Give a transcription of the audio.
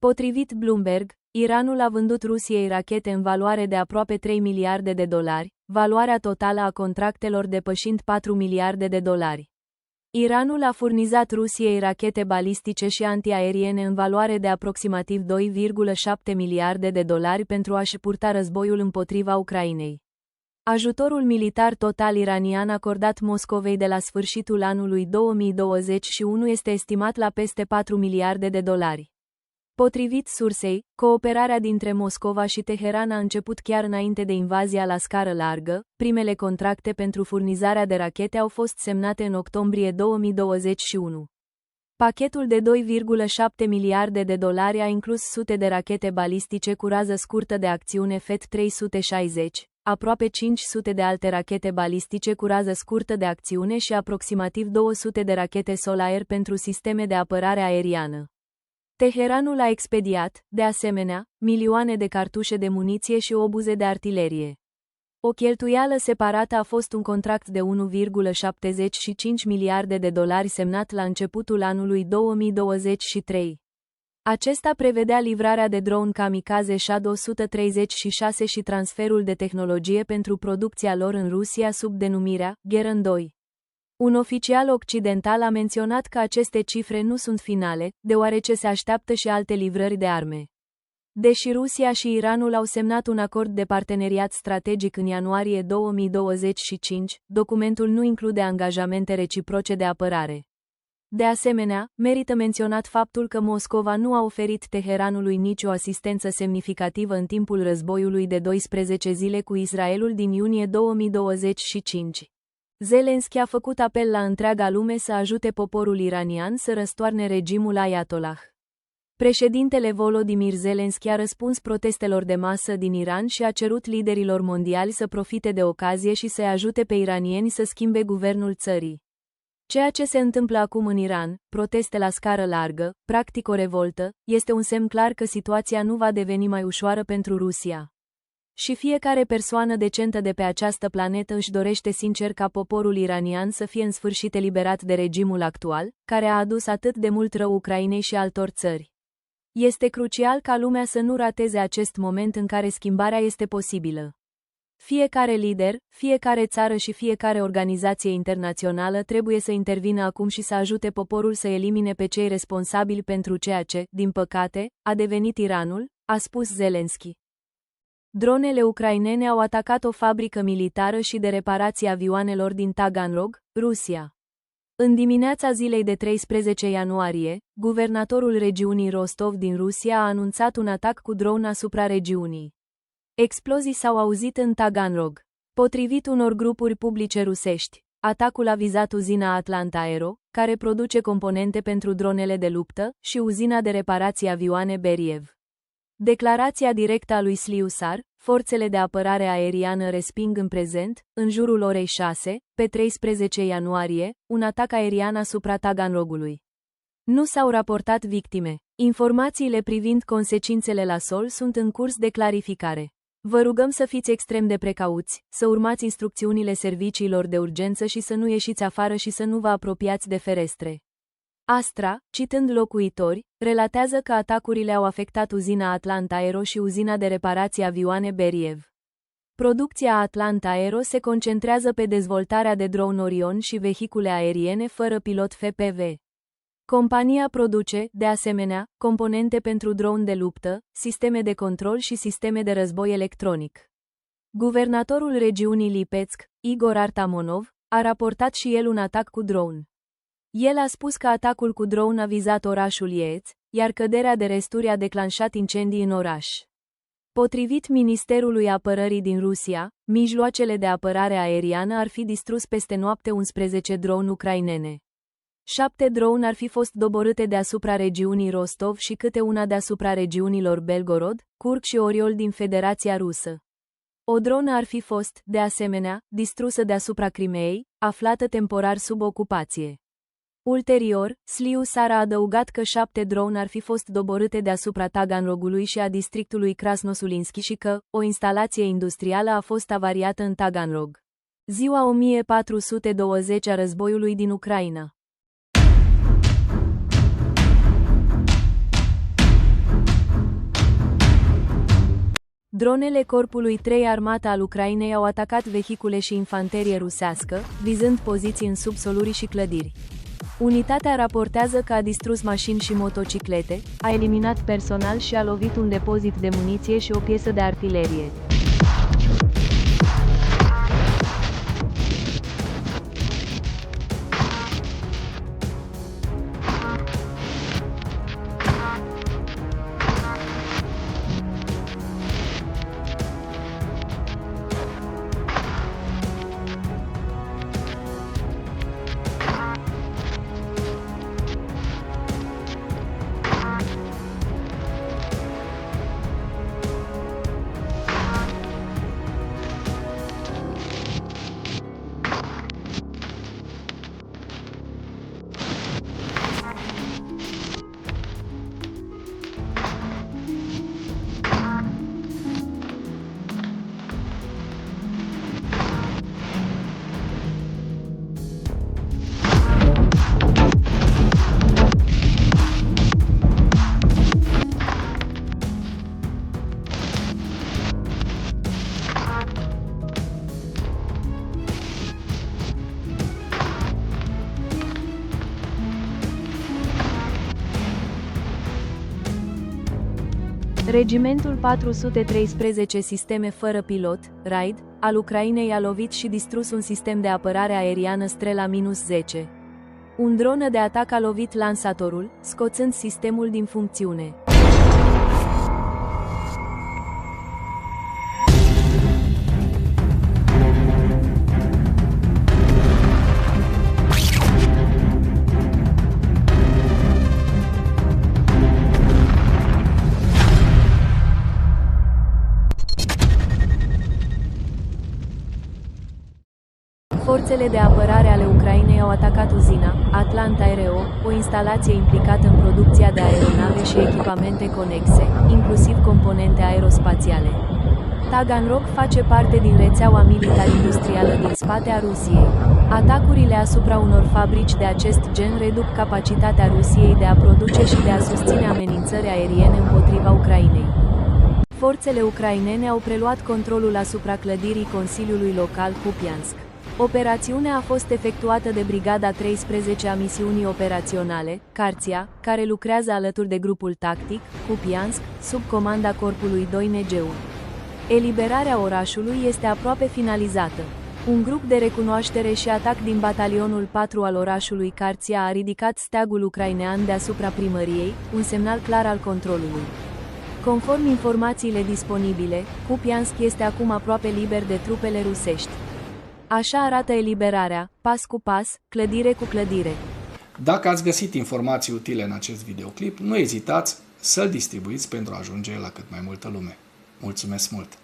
Potrivit Bloomberg, Iranul a vândut Rusiei rachete în valoare de aproape 3 miliarde de dolari, valoarea totală a contractelor depășind 4 miliarde de dolari. Iranul a furnizat Rusiei rachete balistice și antiaeriene în valoare de aproximativ 2,7 miliarde de dolari pentru a-și purta războiul împotriva Ucrainei. Ajutorul militar total iranian acordat Moscovei de la sfârșitul anului 2021 este estimat la peste 4 miliarde de dolari. Potrivit sursei, cooperarea dintre Moscova și Teheran a început chiar înainte de invazia la scară largă. Primele contracte pentru furnizarea de rachete au fost semnate în octombrie 2021. Pachetul de 2,7 miliarde de dolari a inclus sute de rachete balistice cu rază scurtă de acțiune FET 360, aproape 500 de alte rachete balistice cu rază scurtă de acțiune și aproximativ 200 de rachete Sol-Aer pentru sisteme de apărare aeriană. Teheranul a expediat, de asemenea, milioane de cartușe de muniție și obuze de artilerie. O cheltuială separată a fost un contract de 1,75 miliarde de dolari semnat la începutul anului 2023. Acesta prevedea livrarea de drone kamikaze Shad-136 și transferul de tehnologie pentru producția lor în Rusia sub denumirea Gheran 2. Un oficial occidental a menționat că aceste cifre nu sunt finale, deoarece se așteaptă și alte livrări de arme. Deși Rusia și Iranul au semnat un acord de parteneriat strategic în ianuarie 2025, documentul nu include angajamente reciproce de apărare. De asemenea, merită menționat faptul că Moscova nu a oferit Teheranului nicio asistență semnificativă în timpul războiului de 12 zile cu Israelul din iunie 2025. Zelensky a făcut apel la întreaga lume să ajute poporul iranian să răstoarne regimul Ayatollah. Președintele Volodymyr Zelensky a răspuns protestelor de masă din Iran și a cerut liderilor mondiali să profite de ocazie și să-i ajute pe iranieni să schimbe guvernul țării. Ceea ce se întâmplă acum în Iran, proteste la scară largă, practic o revoltă, este un semn clar că situația nu va deveni mai ușoară pentru Rusia. Și fiecare persoană decentă de pe această planetă își dorește sincer ca poporul iranian să fie în sfârșit eliberat de regimul actual, care a adus atât de mult rău Ucrainei și altor țări. Este crucial ca lumea să nu rateze acest moment în care schimbarea este posibilă. Fiecare lider, fiecare țară și fiecare organizație internațională trebuie să intervină acum și să ajute poporul să elimine pe cei responsabili pentru ceea ce, din păcate, a devenit Iranul, a spus Zelensky. Dronele ucrainene au atacat o fabrică militară și de reparație avioanelor din Taganrog, Rusia. În dimineața zilei de 13 ianuarie, guvernatorul regiunii Rostov din Rusia a anunțat un atac cu drone asupra regiunii. Explozii s-au auzit în Taganrog. Potrivit unor grupuri publice rusești, atacul a vizat uzina Atlant Aero, care produce componente pentru dronele de luptă, și uzina de reparație avioane Beriev. Declarația directă a lui Sliusar, forțele de apărare aeriană resping în prezent, în jurul orei 6, pe 13 ianuarie, un atac aerian asupra Taganrogului. Nu s-au raportat victime. Informațiile privind consecințele la sol sunt în curs de clarificare. Vă rugăm să fiți extrem de precauți, să urmați instrucțiunile serviciilor de urgență și să nu ieșiți afară și să nu vă apropiați de ferestre. Astra, citând locuitori, relatează că atacurile au afectat uzina Atlant Aero și uzina de reparație avioane Beriev. Producția Atlant Aero se concentrează pe dezvoltarea de drone Orion și vehicule aeriene fără pilot FPV. Compania produce, de asemenea, componente pentru drone de luptă, sisteme de control și sisteme de război electronic. Guvernatorul regiunii Lipetsk, Igor Artamonov, a raportat și el un atac cu drone. El a spus că atacul cu drone a vizat orașul Ieț, iar căderea de resturi a declanșat incendii în oraș. Potrivit Ministerului Apărării din Rusia, mijloacele de apărare aeriană ar fi distrus peste noapte 11 drone ucrainene. 7 drone ar fi fost doborâte deasupra regiunii Rostov și câte una deasupra regiunilor Belgorod, Kursk și Oriol din Federația Rusă. O dronă ar fi fost, de asemenea, distrusă deasupra Crimeei, aflată temporar sub ocupație. Ulterior, Sliusar a adăugat că 7 drone ar fi fost doborâte deasupra Taganrogului și a districtului Krasnosulinski și că o instalație industrială a fost avariată în Taganrog. Ziua 1420 a războiului din Ucraina. Dronele Corpului 3 Armata al Ucrainei au atacat vehicule și infanterie rusească, vizând poziții în subsoluri și clădiri. Unitatea raportează că a distrus mașini și motociclete, a eliminat personal și a lovit un depozit de muniție și o piesă de artilerie. Regimentul 413 Sisteme fără pilot, RAID, al Ucrainei a lovit și distrus un sistem de apărare aeriană Strela-10. Un dronă de atac a lovit lansatorul, scoțând sistemul din funcțiune. Forțele de apărare ale Ucrainei au atacat uzina Atlanta Aero, o instalație implicată în producția de aeronave și echipamente conexe, inclusiv componente aerospațiale. Taganrog face parte din rețeaua militar-industrială din spate a Rusiei. Atacurile asupra unor fabrici de acest gen reduc capacitatea Rusiei de a produce și de a susține amenințări aeriene împotriva Ucrainei. Forțele ucrainene au preluat controlul asupra clădirii Consiliului Local Kupiansk. Operațiunea a fost efectuată de Brigada 13 a misiunii operaționale, Carția, care lucrează alături de grupul tactic, Kupiansk, sub comanda Corpului 2 NGU. Eliberarea orașului este aproape finalizată. Un grup de recunoaștere și atac din batalionul 4 al orașului Carția a ridicat steagul ucrainean deasupra primăriei, un semnal clar al controlului. Conform informațiile disponibile, Kupiansk este acum aproape liber de trupele rusești. Așa arată eliberarea, pas cu pas, clădire cu clădire. Dacă ați găsit informații utile în acest videoclip, nu ezitați să-l distribuiți pentru a ajunge la cât mai multă lume. Mulțumesc mult!